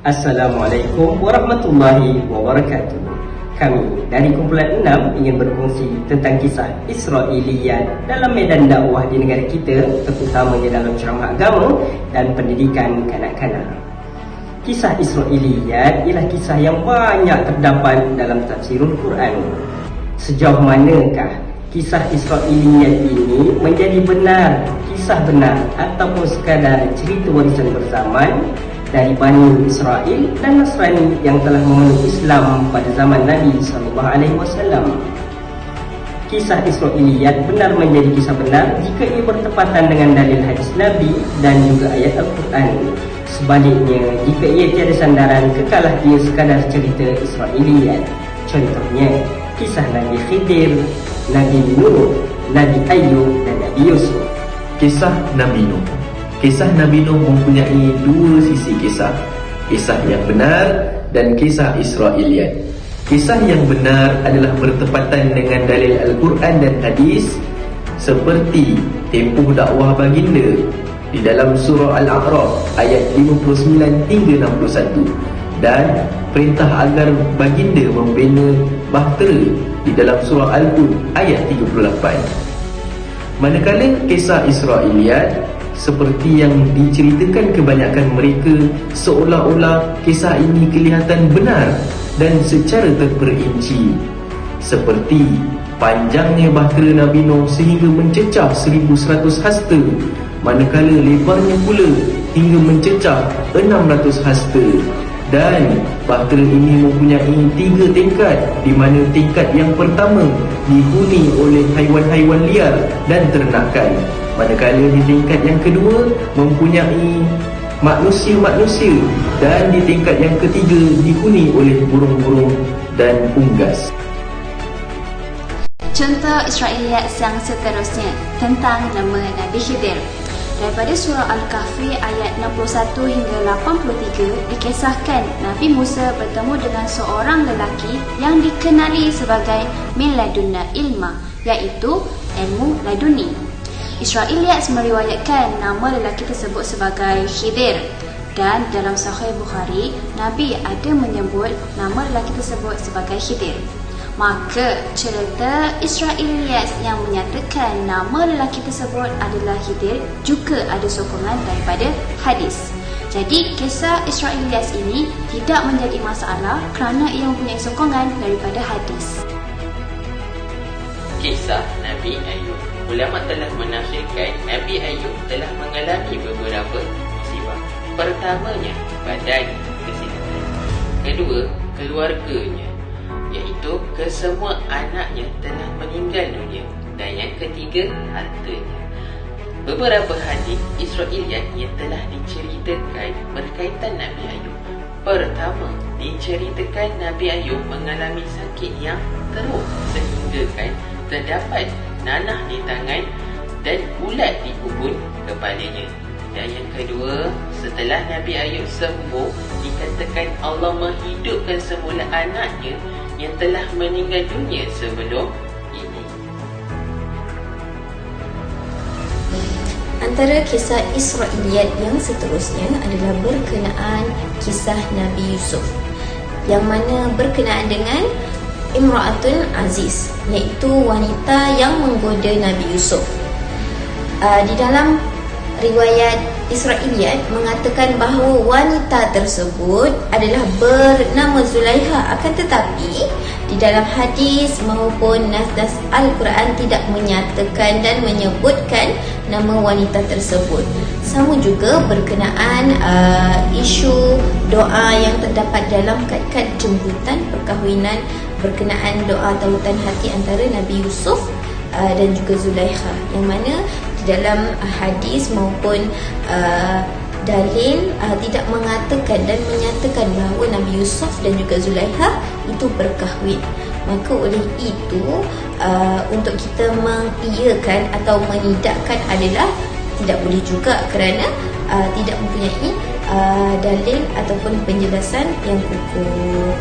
Assalamualaikum warahmatullahi wabarakatuh. Kami dari kumpulan 6 ingin berkongsi tentang kisah Israiliyat dalam medan dakwah di negara kita, terutamanya dalam ceramah agama dan pendidikan kanak-kanak. Kisah Israiliyat ialah kisah yang banyak terdapat dalam tafsirul Quran. Sejauh manakah kisah Israiliyat ini menjadi benar, kisah benar ataupun sekadar cerita warisan berzaman dari Bani Israel dan Nasrani yang telah memeluk Islam pada zaman Nabi SAW. Kisah Israiliyat benar menjadi kisah benar jika ia bertepatan dengan dalil hadis Nabi dan juga ayat Al-Quran. Sebaliknya, jika ia tiada sandaran, kekalah ia sekadar cerita Israiliyat. Contohnya, kisah Nabi Khidir, Nabi Nuh, Nabi Ayub dan Nabi Yusuf. Kisah Nabi Nuh. Kisah Nabi Nuh mempunyai dua sisi kisah. Kisah yang benar dan kisah Israiliyat. Kisah yang benar adalah bertepatan dengan dalil Al-Quran dan hadis, seperti tempoh dakwah baginda di dalam surah Al-A'raf ayat 59 hingga 61 dan perintah agar baginda membina bahtera di dalam surah Al-Hud ayat 38. Manakala kisah Israiliyat seperti yang diceritakan kebanyakan mereka, seolah-olah kisah ini kelihatan benar dan secara terperinci, seperti panjangnya bahtera Nabi Nuh sehingga mencecah 1100 hasta, manakala lebarnya pula hingga mencecah 600 hasta. Dan bahtera ini mempunyai 3 tingkat, di mana tingkat yang pertama dihuni oleh haiwan-haiwan liar dan ternakan, manakala di tingkat yang kedua mempunyai manusia-manusia, dan di tingkat yang ketiga dihuni oleh burung-burung dan unggas. Contoh Israiliyat yang seterusnya tentang nama Nabi Khidir. Daripada surah Al-Kahfi ayat 61 hingga 83 dikisahkan Nabi Musa bertemu dengan seorang lelaki yang dikenali sebagai min ladunna ilma, iaitu ilmu laduni. Israiliyat meriwayatkan nama lelaki tersebut sebagai Khidir, dan dalam Sahih Bukhari Nabi ada menyebut nama lelaki tersebut sebagai Khidir. Maka cerita Israiliyat yang menyatakan nama lelaki tersebut adalah Khidir juga ada sokongan daripada hadis. Jadi kisah Israiliyat ini tidak menjadi masalah kerana ia mempunyai sokongan daripada hadis. Kisah Nabi Ayub. Ulama telah menafsirkan Nabi Ayub telah mengalami beberapa musibah. Pertamanya, badan kesihatan. Kedua, keluarganya, iaitu kesemua anaknya telah meninggal dunia. Dan yang ketiga, hartanya. Beberapa hadis Israiliyat yang telah diceritakan berkaitan Nabi Ayub. Pertama, diceritakan Nabi Ayub mengalami sakit yang teruk sehingga terdapat nanah di tangan dan ulat di ubun kepalanya. Dan yang kedua, setelah Nabi Ayub sembuh, dikatakan Allah menghidupkan semula anaknya yang telah meninggal dunia sebelum ini. Antara kisah Israiliyat yang seterusnya adalah berkenaan kisah Nabi Yusuf, yang mana berkenaan dengan Imra'atun Aziz, iaitu wanita yang menggoda Nabi Yusuf. Di dalam riwayat Israiliyat mengatakan bahawa wanita tersebut adalah bernama Zulaiha, akan tetapi di dalam hadis maupun nas-nas Al-Quran tidak menyatakan dan menyebutkan nama wanita tersebut. Sama juga berkenaan isu doa yang terdapat dalam kad-kad jemputan perkahwinan berkenaan doa tautan hati antara Nabi Yusuf dan juga Zulaiha, yang mana dalam hadis maupun dalil tidak mengatakan dan menyatakan bahawa Nabi Yusuf dan juga Zulaiha itu berkahwin. Maka oleh itu untuk kita mengiyakan atau menidakkan adalah tidak boleh juga, kerana tidak mempunyai dalil ataupun penjelasan yang kukuh.